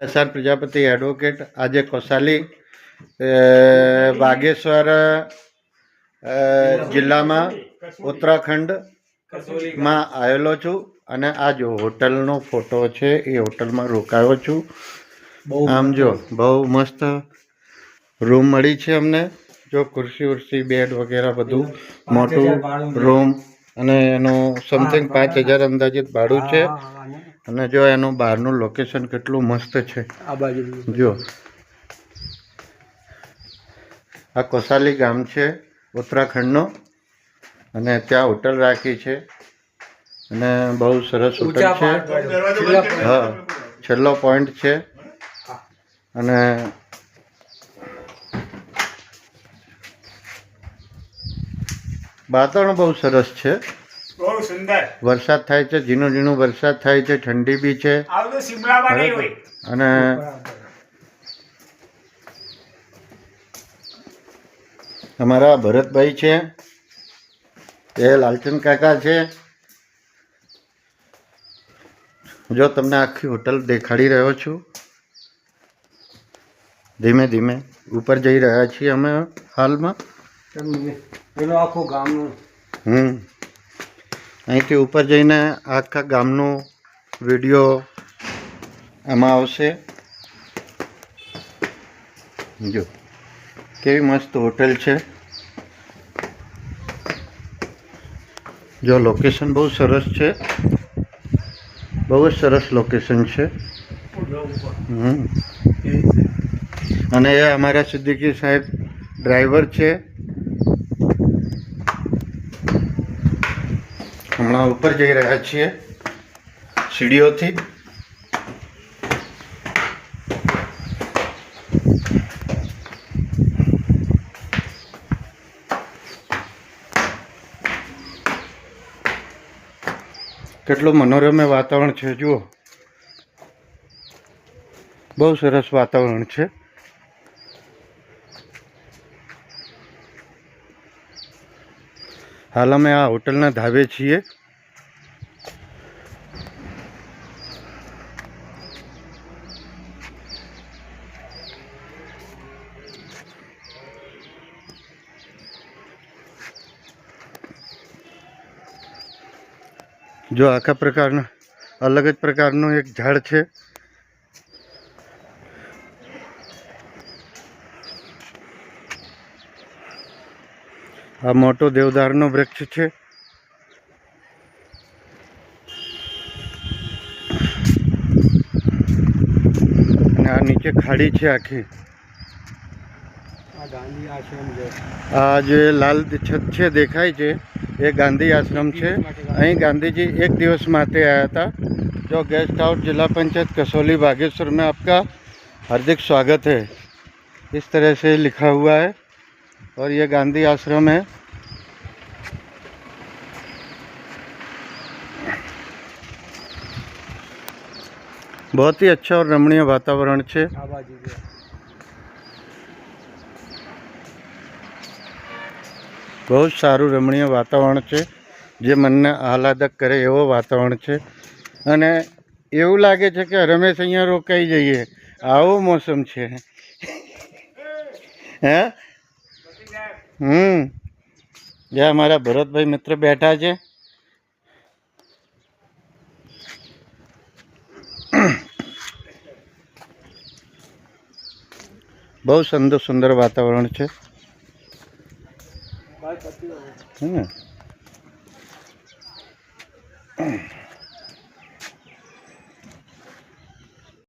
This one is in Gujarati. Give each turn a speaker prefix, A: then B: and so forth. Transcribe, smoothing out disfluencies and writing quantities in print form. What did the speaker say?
A: SR પ્રજાપતિ એડવોકેટ આજે કોસાલી બાગેશ્વર જિલ્લામાં ઉત્તરાખંડમાં આવેલો છું અને આ જો હોટલનો ફોટો છે એ હોટલમાં રોકાયો છું. આમ જો બહુ મસ્ત રૂમ મળી છે અમને. જો ખુરશી ઉર્સી બેડ વગેરે બધું મોટું રૂમ અને એનું સમથિંગ 5,000 અંદાજિત ભાડું છે. અને જો એનું બહારનું લોકેશન કેટલું મસ્ત છે. જો આ કોસાલી ગામ છે ઉત્તરાખંડનો અને ત્યાં હોટલ રાખી છે અને બહુ સરસ હોટલ છે. હા, છેલ્લો પોઈન્ટ છે અને વાતાવરણ બહુ સરસ છે. વરસાદ થાય છે, ઝીણો ઝીણો વરસાદ થાય છે, ઠંડી બી છે. અને અમારા ભરતભાઈ છે, એ લાલચંદ કાકા છે. જો તમને આખી હોટલ દેખાડી રહ્યો છું. ધીમે ધીમે ઉપર જઈ રહ્યા છીએ અમે હાલમાં.
B: આખું ગામનું
A: અહીંથી ઉપર જઈને આખા ગામનો વિડીયો એમાં આવશે. જો કેવી મસ્ત હોટલ છે. જો લોકેશન બહુ સરસ છે, બહુ જ સરસ લોકેશન છે. અને એ અમારા સિદ્દીકી સાહેબ ડ્રાઈવર છે. હમણાં ઉપર જઈ રહ્યા છીએ સીડીઓથી. કેટલું મનોરમ વાતાવરણ છે. જુઓ, બહુ સરસ વાતાવરણ છે. હાલ અમે આ હોટલના ધાબે છીએ. જો આખા પ્રકારના અલગ જ પ્રકારનું એક ઝાડ છે. આ મોટો દેવદારનો વૃક્ષ છે. અને આ નીચે ખાડી છે આખી. આ જે લાલ છત છે દેખાય છે એ ગાંધી આશ્રમ છે. અહીં ગાंधी जी एक दिवस માટે आया था. जो गेस्ट हाउस जिला पंचायत कसौली बागेश्वर में आपका हार्दिक स्वागत है, इस तरह से लिखा हुआ है. और ये गांधी आश्रम है. बहुत ही अच्छा और रमणीय वातावरण છે. બહુ જ સારું રમણીય વાતાવરણ છે, જે મનને આહલાદક કરે એવો વાતાવરણ છે. અને એવું લાગે છે કે રમેશ અહીંયા રોકાઈ જઈએ, આવો મોસમ છે. હે જ્યાં અમારા ભરતભાઈ મિત્ર બેઠા છે. બહુ સુંદર વાતાવરણ છે.